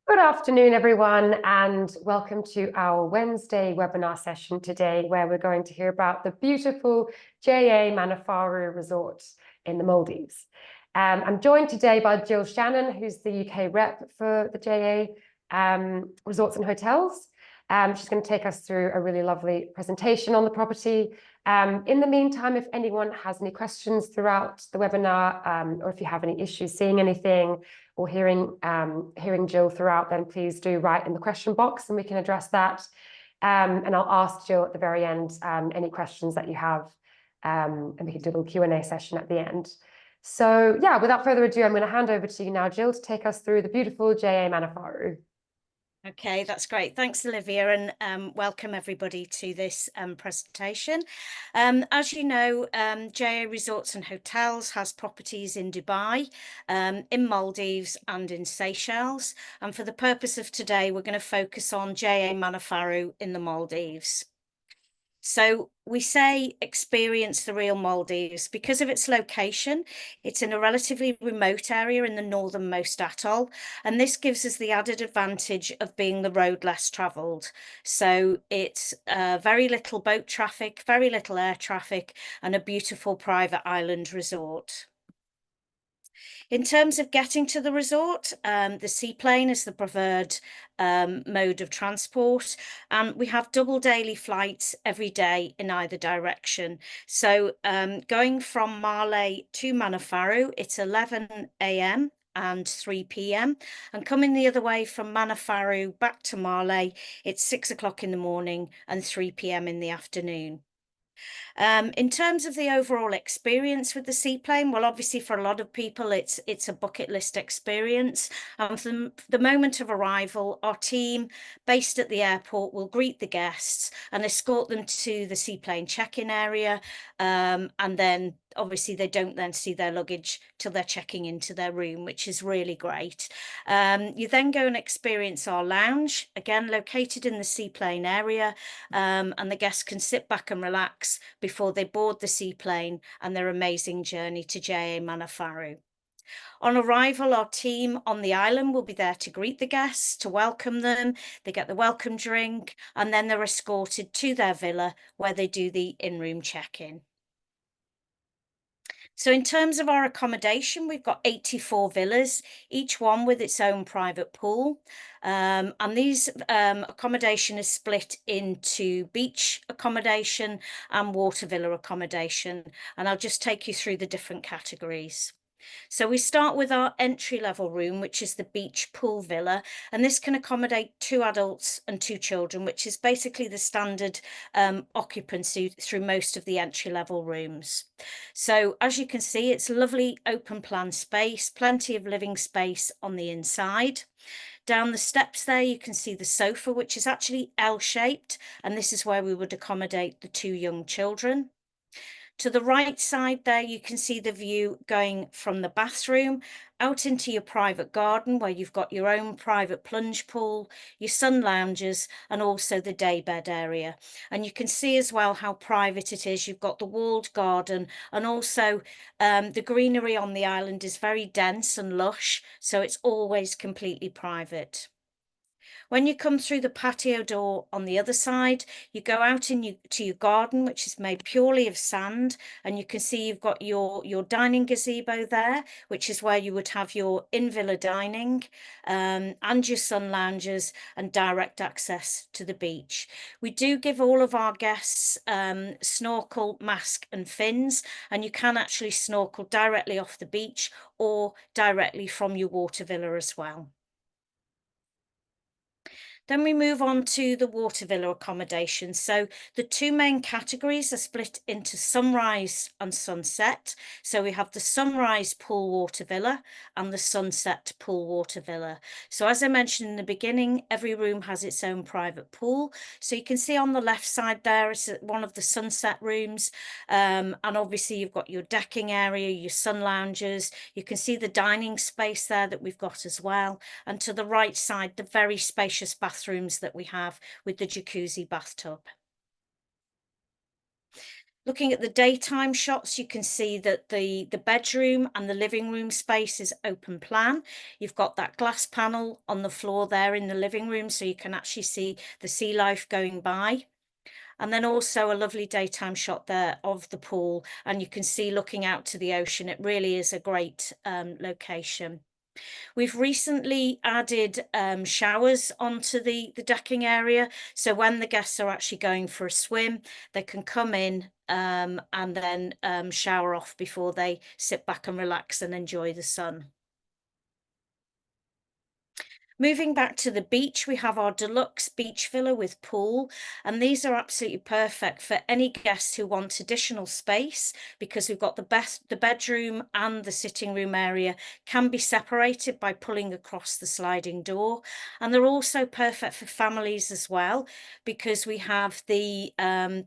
Good afternoon, everyone, and welcome to our Wednesday webinar session today, where we're going to hear about the beautiful JA Manafaru Resort in the Maldives. I'm joined today by Jill Shannon, who's the UK rep for the JA Resorts and Hotels. She's going to take us through a really lovely presentation on the property. In the meantime, if anyone has any questions throughout the webinar, or if you have any issues seeing anything or hearing Jill throughout, then please do write in the question box and we can address that. And I'll ask Jill at the very end any questions that you have, and we can do a little Q&A session at the end. So yeah, without further ado, I'm going to hand over to you now, Jill, to take us through the beautiful JA Manafaru. Okay, that's great. Thanks, Olivia, and welcome everybody to this presentation. As you know, JA Resorts and Hotels has properties in Dubai, in Maldives and in Seychelles. And for the purpose of today, we're going to focus on JA Manafaru in the Maldives. So we say experience the real Maldives because of its location. It's in a relatively remote area in the northernmost atoll, and this gives us the added advantage of being the road less travelled. So it's very little boat traffic, very little air traffic, and a beautiful private island resort. In terms of getting to the resort, the seaplane is the preferred mode of transport, and we have double daily flights every day in either direction. So going from Male to Manafaru, it's 11 a.m. and 3 p.m. and coming the other way from Manafaru back to Male, it's 6 o'clock in the morning and 3 p.m. in the afternoon. In terms of the overall experience with the seaplane, well, obviously for a lot of people, it's a bucket list experience. And from the moment of arrival, our team based at the airport will greet the guests and escort them to the seaplane check-in area. And then obviously they don't then see their luggage till they're checking into their room, which is really great. You then go and experience our lounge, again located in the seaplane area, and the guests can sit back and relax before they board the seaplane and their amazing journey to JA Manafaru. On arrival, our team on the island will be there to greet the guests, to welcome them. They get the welcome drink, and then they're escorted to their villa where they do the in-room check-in. So in terms of our accommodation, we've got 84 villas, each one with its own private pool. And these accommodation is split into beach accommodation and water villa accommodation. And I'll just take you through the different categories. So we start with our entry-level room, which is the beach pool villa, and this can accommodate 2 adults and 2 children, which is basically the standard occupancy through most of the entry-level rooms. So as you can see, it's lovely open plan space, plenty of living space on the inside. Down the steps there, you can see the sofa, which is actually L-shaped, and this is where we would accommodate the 2 young children. To the right side there, you can see the view going from the bathroom out into your private garden where you've got your own private plunge pool, your sun lounges, and also the daybed area. And you can see as well how private it is. You've got the walled garden, and also the greenery on the island is very dense and lush, so it's always completely private. When you come through the patio door on the other side, you go out to your garden, which is made purely of sand, and you can see you've got your dining gazebo there, which is where you would have your in-villa dining, and your sun lounges and direct access to the beach. We do give all of our guests snorkel, mask and fins, and you can actually snorkel directly off the beach or directly from your water villa as well. Then we move on to the water villa accommodation. So the 2 main categories are split into sunrise and sunset. So we have the sunrise pool water villa and the sunset pool water villa. So as I mentioned in the beginning, every room has its own private pool. So you can see on the left side there is one of the sunset rooms. And obviously you've got your decking area, your sun lounges. You can see the dining space there that we've got as well. And to the right side, the very spacious bathrooms that we have with the jacuzzi bathtub. Looking at the daytime shots, you can see that the bedroom and the living room space is open plan. You've got that glass panel on the floor there in the living room, so you can actually see the sea life going by. And then also a lovely daytime shot there of the pool, and you can see looking out to the ocean. It really is a great location. We've recently added showers onto the decking area. So when the guests are actually going for a swim, they can come in and then shower off before they sit back and relax and enjoy the sun. Moving back to the beach, we have our deluxe beach villa with pool, and these are absolutely perfect for any guests who want additional space, because we've got the bedroom and the sitting room area can be separated by pulling across the sliding door. And they're also perfect for families as well, because we have the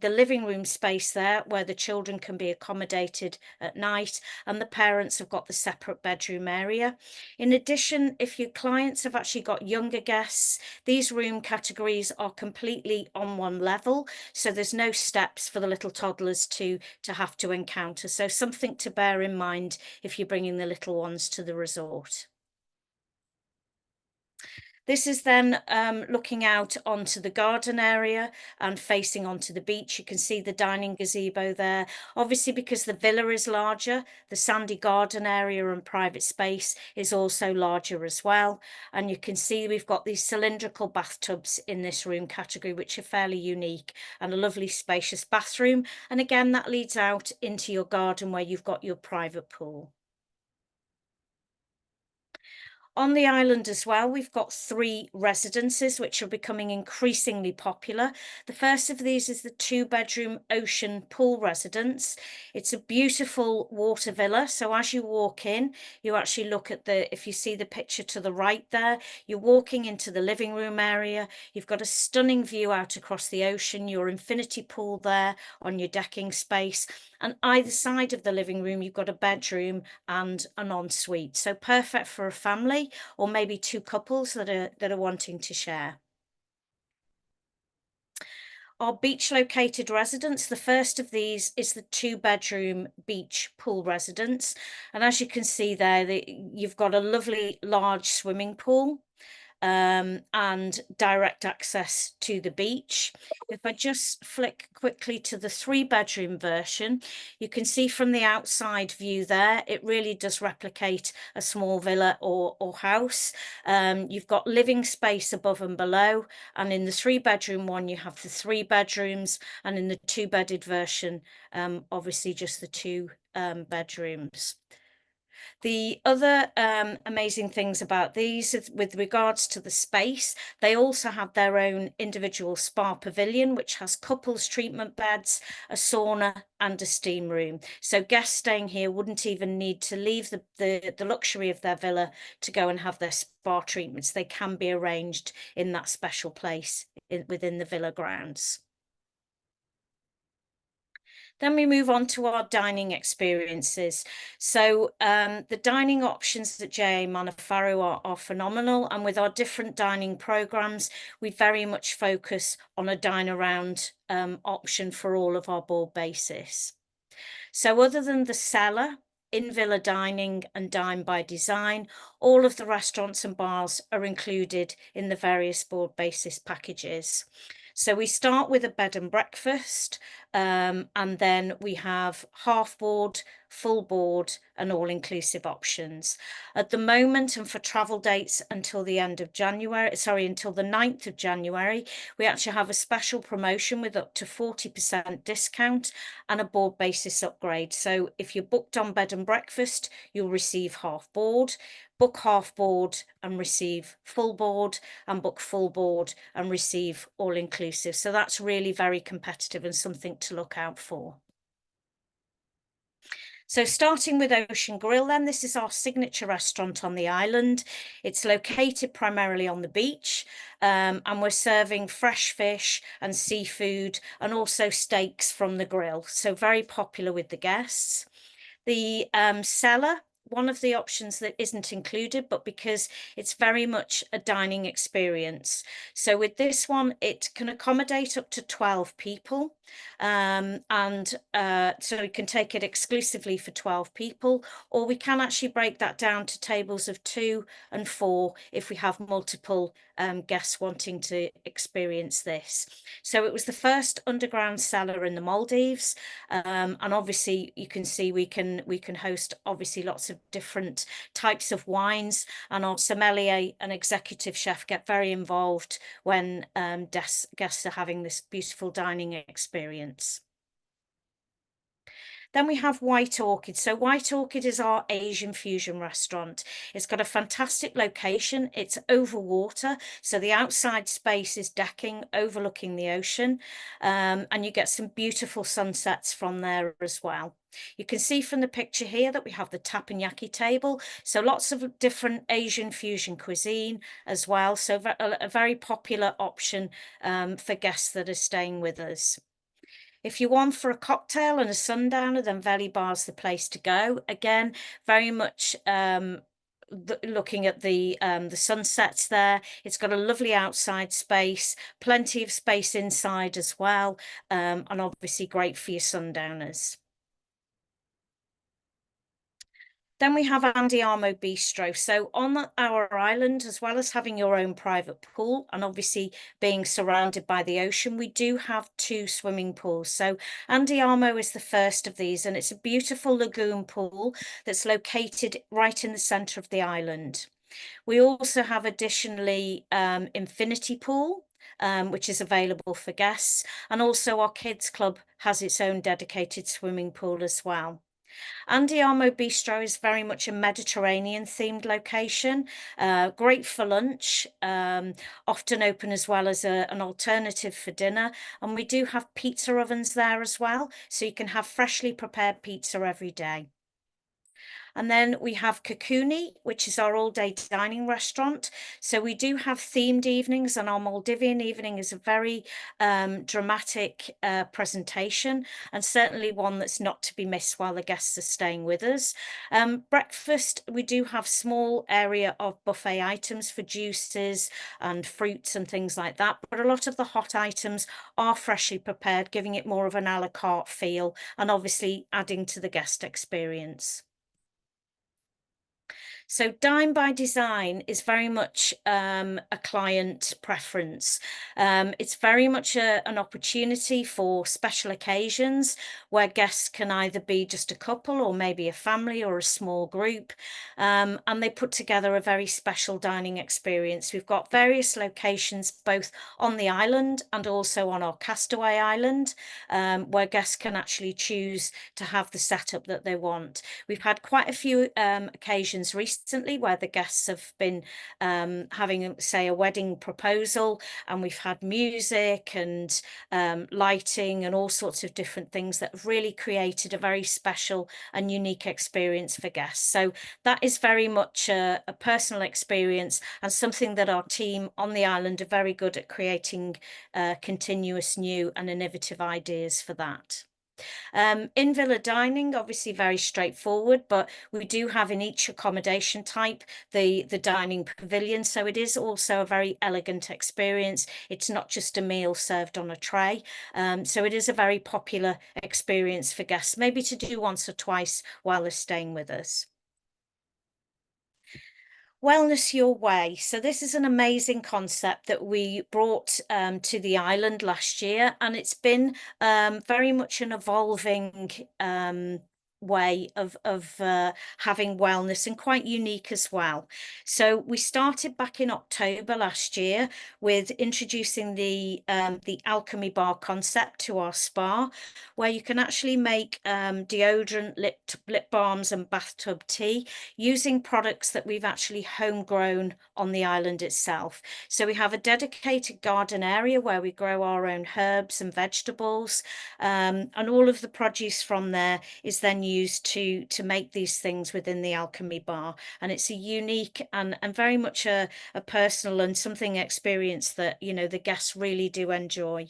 living room space there where the children can be accommodated at night, and the parents have got the separate bedroom area. In addition, if your clients have actually got younger guests, these room categories are completely on one level, so there's no steps for the little toddlers to have to encounter. So something to bear in mind if you're bringing the little ones to the resort. This is then looking out onto the garden area and facing onto the beach. You can see the dining gazebo there. Obviously, because the villa is larger, the sandy garden area and private space is also larger as well. And you can see we've got these cylindrical bathtubs in this room category, which are fairly unique, and a lovely spacious bathroom. And again, that leads out into your garden where you've got your private pool. On the island as well, we've got 3 residences which are becoming increasingly popular. The first of these is the 2-bedroom ocean pool residence. It's a beautiful water villa. So as you walk in, you actually look at if you see the picture to the right there, you're walking into the living room area. You've got a stunning view out across the ocean, your infinity pool there on your decking space. And either side of the living room, you've got a bedroom and an ensuite. So perfect for a family, or maybe 2 couples that are wanting to share. Our beach located residence, the first of these is the 2-bedroom beach pool residence. And as you can see there, you've got a lovely large swimming pool and direct access to the beach. If I just flick quickly to the 3-bedroom version, you can see from the outside view there, it really does replicate a small villa or house. You've got living space above and below, and in the 3-bedroom one, you have the 3 bedrooms, and in the 2-bedded version, obviously just the 2 bedrooms. The other amazing things about these is with regards to the space, they also have their own individual spa pavilion, which has couples treatment beds, a sauna and a steam room. So guests staying here wouldn't even need to leave the luxury of their villa to go and have their spa treatments. They can be arranged in that special place within the villa grounds. Then we move on to our dining experiences. So the dining options at JA Manafaru are phenomenal. And with our different dining programs, we very much focus on a dine around option for all of our board basis. So other than the cellar, in-villa dining and dine by design, all of the restaurants and bars are included in the various board basis packages. So we start with a bed and breakfast, and then we have half board, full board and all-inclusive options. At the moment, and for travel dates until the end of January, until the 9th of January, we actually have a special promotion with up to 40% discount and a board basis upgrade. So if you're booked on bed and breakfast, you'll receive half board. Book half board and receive full board, and book full board and receive all inclusive. So that's really very competitive and something to look out for. So starting with Ocean Grill, then, this is our signature restaurant on the island. It's located primarily on the beach, and we're serving fresh fish and seafood and also steaks from the grill. So very popular with the guests. The cellar one of the options that isn't included, but because it's very much a dining experience. So with this one, it can accommodate up to 12 people. So we can take it exclusively for 12 people, or we can actually break that down to tables of 2 and 4 if we have multiple guests wanting to experience this. So it was the first underground cellar in the Maldives, and obviously you can see we can host obviously lots of different types of wines, and our sommelier and executive chef get very involved when guests are having this beautiful dining experience. Then we have White Orchid. So White Orchid is our Asian fusion restaurant. It's got a fantastic location. It's over water, so the outside space is decking overlooking the ocean, and you get some beautiful sunsets from there as well. You can see from the picture here that we have the teppanyaki table, so lots of different Asian fusion cuisine as well. So a very popular option for guests that are staying with us. If you want for a cocktail and a sundowner, then Valley Bar's the place to go. Again, very much looking at the sunsets there. It's got a lovely outside space, plenty of space inside as well, and obviously great for your sundowners. Then we have Andiamo Bistro. So on our island, as well as having your own private pool and obviously being surrounded by the ocean, we do have 2 swimming pools. So Andiamo is the first of these, and it's a beautiful lagoon pool that's located right in the center of the island. We also have additionally Infinity Pool, which is available for guests, and also our kids club has its own dedicated swimming pool as well. Andiamo Bistro is very much a Mediterranean themed location, great for lunch, often open as well as an alternative for dinner. And we do have pizza ovens there as well, so you can have freshly prepared pizza every day. And then we have Kakuni, which is our all-day dining restaurant. So we do have themed evenings, and our Maldivian evening is a very dramatic presentation, and certainly one that's not to be missed while the guests are staying with us. Breakfast, we do have small area of buffet items for juices and fruits and things like that, but a lot of the hot items are freshly prepared, giving it more of an a la carte feel and obviously adding to the guest experience. So Dine by Design is very much a client preference. It's very much an opportunity for special occasions where guests can either be just a couple or maybe a family or a small group, and they put together a very special dining experience. We've got various locations both on the island and also on our Castaway Island, where guests can actually choose to have the setup that they want. We've had quite a few occasions recently where the guests have been having, say, a wedding proposal, and we've had music and lighting and all sorts of different things that have really created a very special and unique experience for guests. So that is very much a personal experience and something that our team on the island are very good at creating continuous new and innovative ideas for that. In villa dining, obviously very straightforward, but we do have in each accommodation type the dining pavilion, so it is also a very elegant experience. It's not just a meal served on a tray, so it is a very popular experience for guests, maybe to do once or twice while they're staying with us. Wellness Your Way. So this is an amazing concept that we brought to the island last year, and it's been very much an evolving way of having wellness, and quite unique as well. So we started back in October last year with introducing the alchemy bar concept to our spa, where you can actually make deodorant, lip balms and bathtub tea using products that we've actually homegrown on the island itself. So we have a dedicated garden area where we grow our own herbs and vegetables, and all of the produce from there is then used to make these things within the alchemy bar. And it's a unique and very much a personal and something experience that, you know, the guests really do enjoy.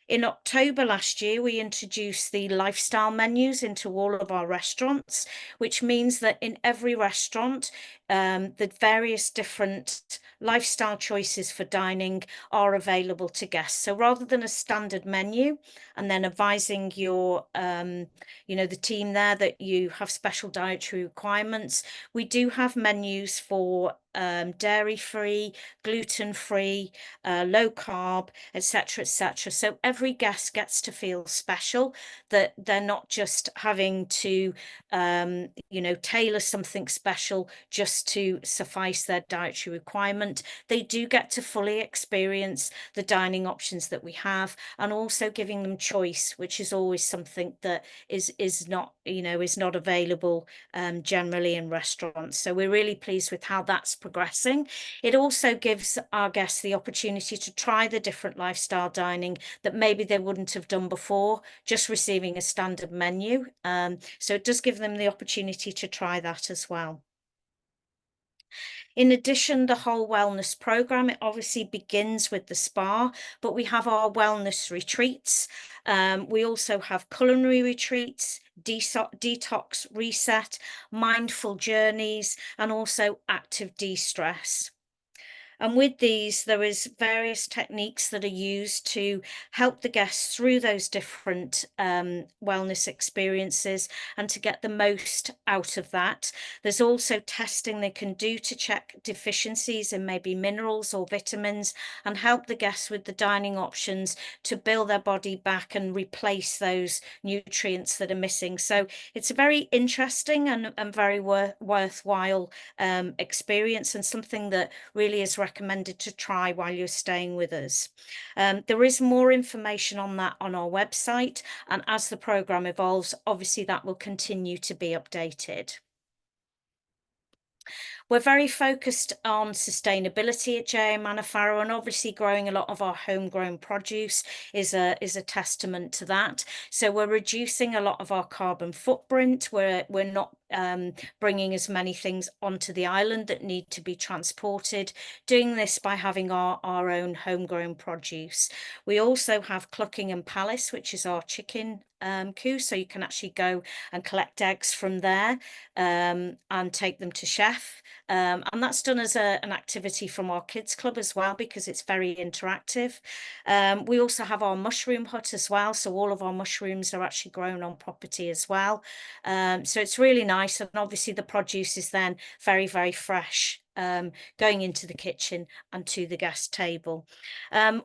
In October last year, we introduced the lifestyle menus into all of our restaurants, which means that in every restaurant, the various different lifestyle choices for dining are available to guests. So rather than a standard menu and then advising your, the team there that you have special dietary requirements, we do have menus for dairy-free, gluten-free, low carb, etc., etc. So every guest gets to feel special, that they're not just having to, tailor something special just to suffice their dietary requirement. They do get to fully experience the dining options that we have, and also giving them choice, which is always something that is not available generally in restaurants. So we're really pleased with how that's progressing. It also gives our guests the opportunity to try the different lifestyle dining that maybe they wouldn't have done before, just receiving a standard menu. So it does give them the opportunity to try that as well. In addition, the whole wellness program, it obviously begins with the spa, but we have our wellness retreats. We also have culinary retreats, detox reset, mindful journeys, and also active de-stress. And with these, there is various techniques that are used to help the guests through those different wellness experiences and to get the most out of that. There's also testing they can do to check deficiencies in maybe minerals or vitamins and help the guests with the dining options to build their body back and replace those nutrients that are missing. So it's a very interesting and very worthwhile experience, and something that really is recommended to try while you're staying with us. There is more information on that on our website, and as the program evolves, obviously that will continue to be updated. We're very focused on sustainability at JA Manafaru, and obviously growing a lot of our homegrown produce is a testament to that. So we're reducing a lot of our carbon footprint. We're not bringing as many things onto the island that need to be transported, doing this by having our own homegrown produce. We also have Clucking and Palace, which is our chicken coop, so you can actually go and collect eggs from there and take them to chef. And that's done as an activity from our kids club as well, because it's very interactive. We also have our mushroom hut as well, so all of our mushrooms are actually grown on property as well. So it's really nice, and obviously the produce is then very, very fresh, going into the kitchen and to the guest table.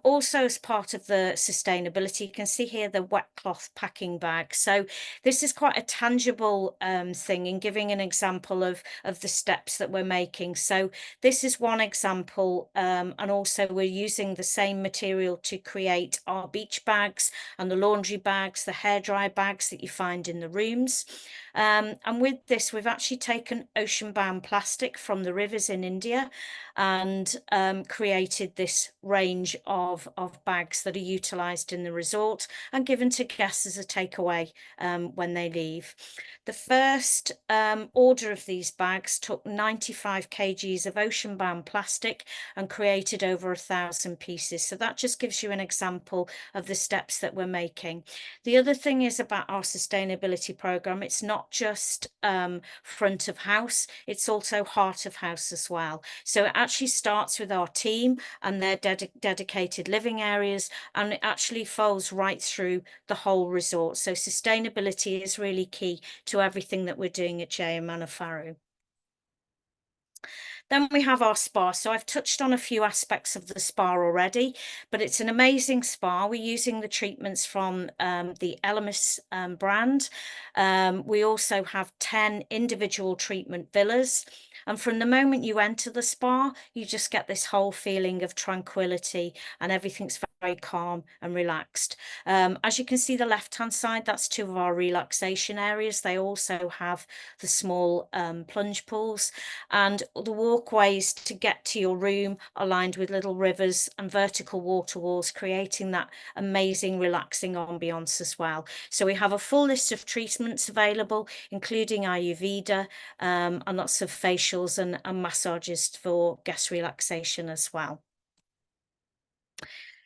Also, as part of the sustainability, you can see here the wet cloth packing bag. So this is quite a tangible thing, in giving an example of the steps that we're making. So this is one example, and also we're using the same material to create our beach bags and the laundry bags, the hairdryer bags that you find in the rooms. And with this, we've actually taken ocean-bound plastic from the rivers in India and created this range of bags that are utilised in the resort and given to guests as a takeaway when they leave. The first order of these bags took 95 kgs of ocean-bound plastic and created over 1,000 pieces. So that just gives you an example of the steps that we're making. The other thing is about our sustainability program. It's not just front of house, it's also heart of house as well. So it actually starts with our team and their dedicated living areas, and it actually folds right through the whole resort. So sustainability is really key to everything that we're doing at JA Manafaru. Then we have our spa. So I've touched on a few aspects of the spa already, but it's an amazing spa. We're using the treatments from the Elemis brand. We also have 10 individual treatment villas. And from the moment you enter the spa, you just get this whole feeling of tranquility, and everything's very calm and relaxed. As you can see, the left-hand side, that's two of our relaxation areas. They also have the small plunge pools, and the walkways to get to your room are lined with little rivers and vertical water walls, creating that amazing relaxing ambience as well. So we have a full list of treatments available, including Ayurveda and lots of facials and massages for guest relaxation as well.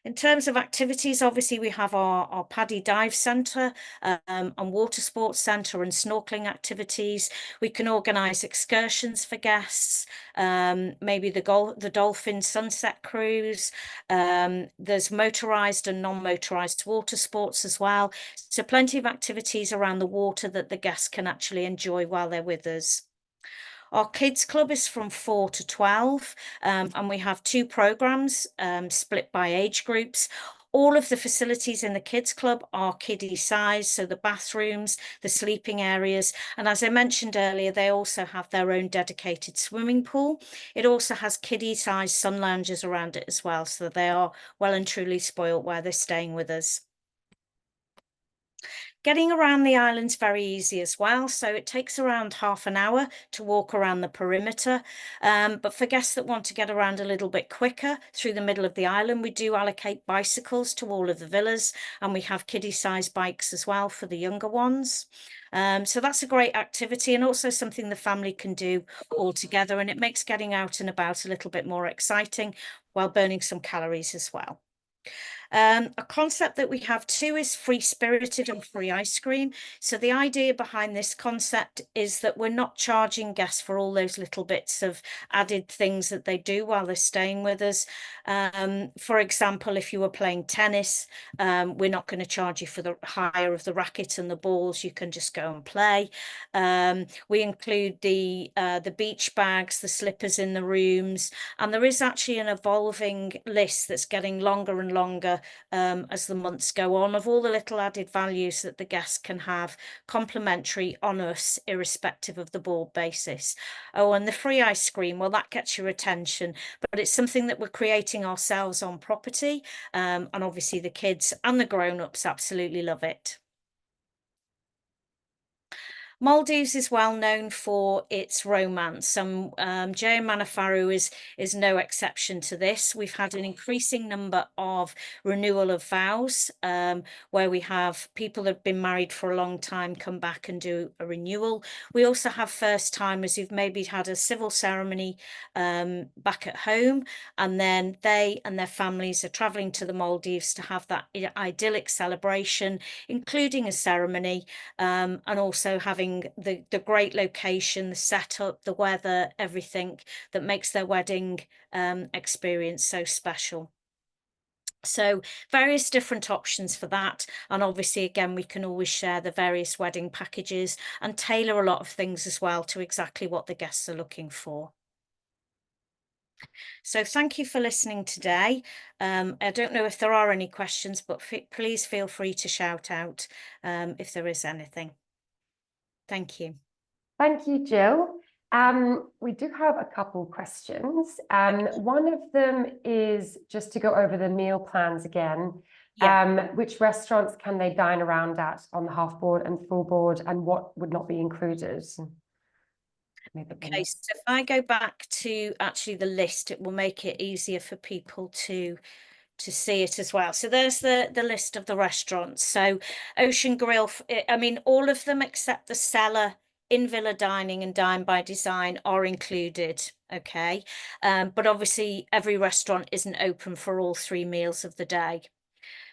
In terms of activities, obviously we have our Paddy Dive Centre and Water Sports Centre and snorkelling activities. We can organise excursions for guests, maybe the dolphin sunset cruise. There's motorised and non-motorised water sports as well. So plenty of activities around the water that the guests can actually enjoy while they're with us. Our kids club is from 4 to 12, and we have 2 programs split by age groups. All of the facilities in the kids club are kiddie size, so the bathrooms, the sleeping areas, and as I mentioned earlier, they also have their own dedicated swimming pool. It also has kiddie size sun lounges around it as well, so they are well and truly spoilt while they're staying with us. Getting around the island's very easy as well, so it takes around half an hour to walk around the perimeter. But for guests that want to get around a little bit quicker through the middle of the island, we do allocate bicycles to all of the villas, and we have kiddie-sized bikes as well for the younger ones. So that's a great activity and also something the family can do all together, and it makes getting out and about a little bit more exciting while burning some calories as well. A concept that we have too is free spirited and free ice cream. So the idea behind this concept is that we're not charging guests for all those little bits of added things that they do while they're staying with us. For example, if you were playing tennis, we're not going to charge you for the hire of the racket and the balls. You can just go and play. We include the beach bags, the slippers in the rooms, and there is actually an evolving list that's getting longer and longer as the months go on, of all the little added values that the guests can have complimentary on us, irrespective of the board basis. Oh, and the free ice cream, well, that gets your attention, but it's something that we're creating ourselves on property, and obviously the kids and the grown-ups absolutely love it. Maldives is well known for its romance. JA Manafaru is no exception to this. We've had an increasing number of renewal of vows, where we have people that have been married for a long time come back and do a renewal. We also have first timers who've maybe had a civil ceremony back at home, and then they and their families are traveling to the Maldives to have that idyllic celebration, including a ceremony, and also having the great location, the setup, the weather, everything that makes their wedding experience so special. So various different options for that, and obviously again we can always share the various wedding packages and tailor a lot of things as well to exactly what the guests are looking for. So thank you for listening today. I don't know if there are any questions, but please feel free to shout out if there is anything. Thank you. Thank you, Jill. We do have a couple questions. One of them is just to go over the meal plans again. Yeah. Which restaurants can they dine around at on the half board and full board, and what would not be included? Okay, so if I go back to actually the list, it will make it easier for people to see it as well. So there's the list of the restaurants. So Ocean Grill, I mean, all of them except the Cellar, In Villa Dining and Dine by Design are included. Okay, but obviously every restaurant isn't open for all 3 meals of the day.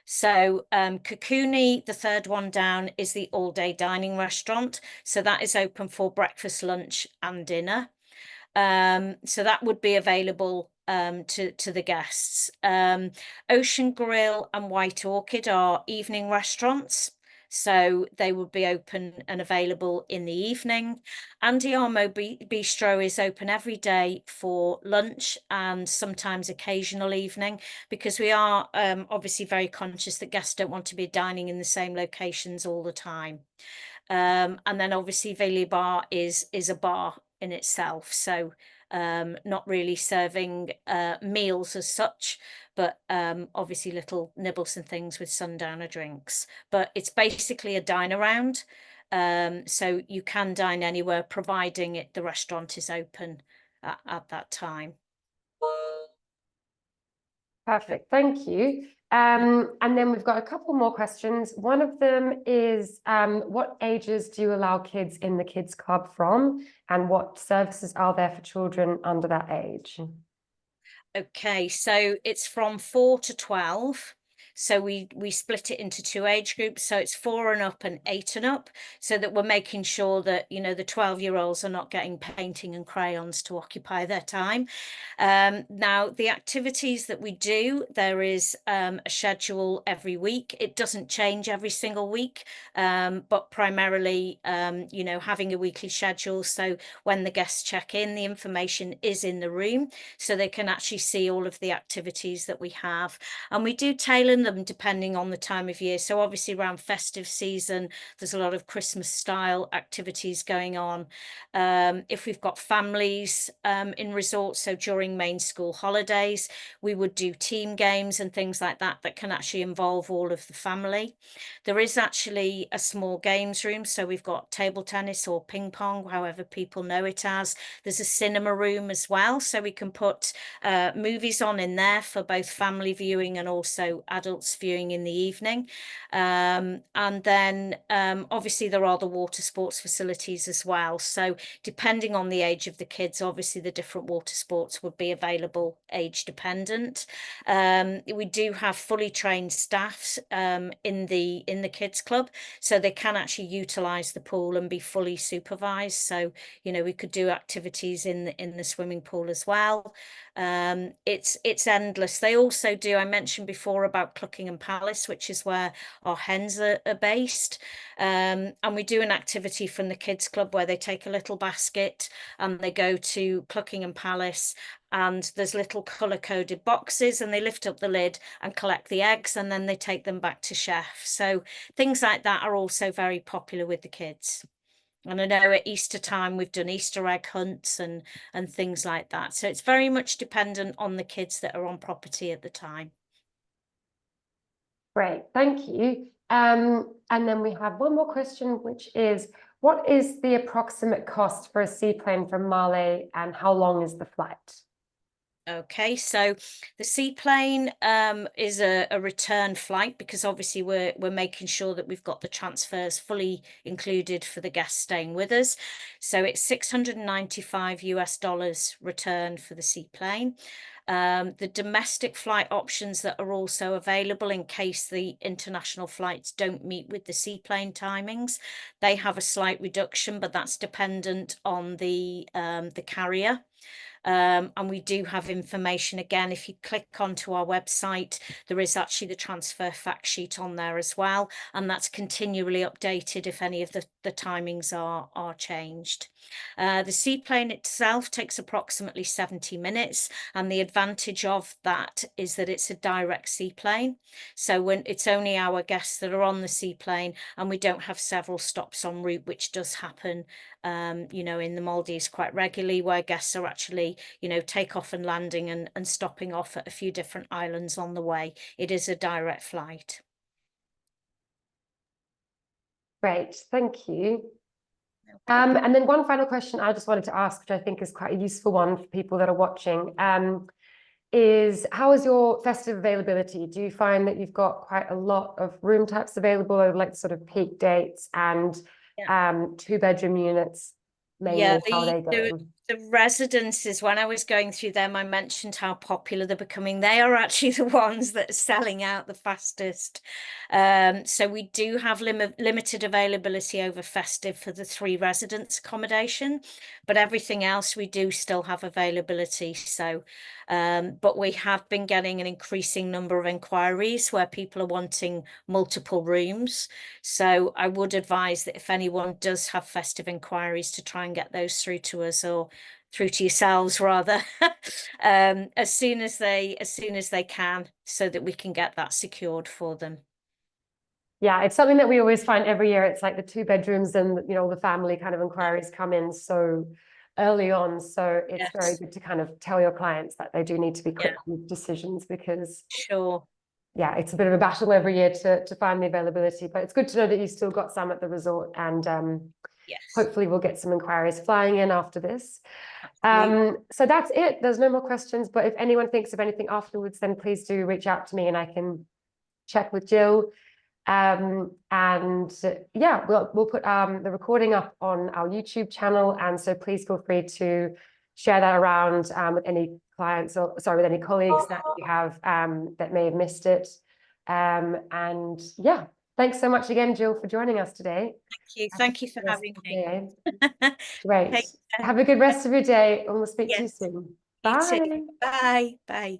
So Kakuni, the third one down, is the all-day dining restaurant. So that is open for breakfast, lunch and dinner. So that would be available to the guests. Ocean Grill and White Orchid are evening restaurants, so they would be open and available in the evening. Andiamo Bistro is open every day for lunch and sometimes occasional evening, because we are obviously very conscious that guests don't want to be dining in the same locations all the time. And then obviously Veli Bar is a bar in itself, so not really serving meals as such, but obviously little nibbles and things with sundowner drinks. But it's basically a dine around, so you can dine anywhere providing the restaurant is open at that time. Perfect, thank you. And then we've got a couple more questions. One of them is, what ages do you allow kids in the kids club from, and what services are there for children under that age? Okay, so it's from 4 to 12. So we split it into two age groups. So it's 4 and up and 8 and up, so that we're making sure that, you know, the 12-year-olds are not getting painting and crayons to occupy their time. Now, the activities that we do, there is a schedule every week. It doesn't change every single week, but primarily, you know, having a weekly schedule. So when the guests check in, the information is in the room, so they can actually see all of the activities that we have. And we do tailor them depending on the time of year. So obviously around festive season, there's a lot of Christmas style activities going on. If we've got families in resorts, so during main school holidays, we would do team games and things like that that can actually involve all of the family. There is actually a small games room, so we've got table tennis or ping pong, however people know it as. There's a cinema room as well, so we can put movies on in there for both family viewing and also adults viewing in the evening. And then obviously there are the water sports facilities as well. So depending on the age of the kids, obviously the different water sports would be available age dependent. We do have fully trained staffs in the kids club, so they can actually utilize the pool and be fully supervised. So, you know, we could do activities in the swimming pool as well. It's endless. They also do, I mentioned before about Cluckingham Palace, which is where our hens are based. And we do an activity from the kids club where they take a little basket and they go to Cluckingham Palace, and there's little color-coded boxes, and they lift up the lid and collect the eggs, and then they take them back to chef. So things like that are also very popular with the kids. And I know at Easter time we've done Easter egg hunts and things like that. So it's very much dependent on the kids that are on property at the time. Great, thank you. And then we have one more question, which is, what is the approximate cost for a seaplane from Male, and how long is the flight? Okay, so the seaplane is a return flight, because obviously we're making sure that we've got the transfers fully included for the guests staying with us. So it's $695 return for the seaplane. The domestic flight options that are also available in case the international flights don't meet with the seaplane timings, they have a slight reduction, but that's dependent on the carrier. And we do have information. Again, if you click onto our website, there is actually the transfer fact sheet on there as well, and that's continually updated if any of the timings are changed. The seaplane itself takes approximately 70 minutes, and the advantage of that is that it's a direct seaplane. So when it's only our guests that are on the seaplane, and we don't have several stops en route, which does happen, you know, in the Maldives quite regularly, where guests are actually, you know, take off and landing and stopping off at a few different islands on the way. It is a direct flight. Great, thank you. And then one final question I just wanted to ask, which I think is quite a useful one for people that are watching, is how is your festive availability? Do you find that you've got quite a lot of room types available over like sort of peak dates, and two-bedroom units mainly? Yeah, How are they going? the residences, when I was going through them, I mentioned how popular they're becoming. They are actually the ones that are selling out the fastest. So we do have limited availability over festive for the 3 residence accommodation, but everything else we do still have availability. So, but we have been getting an increasing number of inquiries where people are wanting multiple rooms. So I would advise that if anyone does have festive inquiries, to try and get those through to us, or through to yourselves rather, as soon as they can, so that we can get that secured for them. Yeah, it's something that we always find every year. It's like the 2 bedrooms and, you know, the family kind of inquiries come in so early on. So it's very good to kind of tell your clients that they do need to be quick with decisions, because Sure. yeah, it's a bit of a battle every year to find the availability. But it's good to know that you've still got some at the resort, and Yes. hopefully we'll get some inquiries flying in after this. So that's it. There's no more questions, but if anyone thinks of anything afterwards, then please do reach out to me and I can check with Jill. And yeah, we'll put the recording up on our YouTube channel, and so please feel free to share that around with any clients, or sorry, with any colleagues that you have that may have missed it. And yeah, thanks so much again, Jill, for joining us today. Thank you for having me. Great. Have a good rest of your day, and we'll speak to you Yes, soon. you too. Bye. Bye. Bye.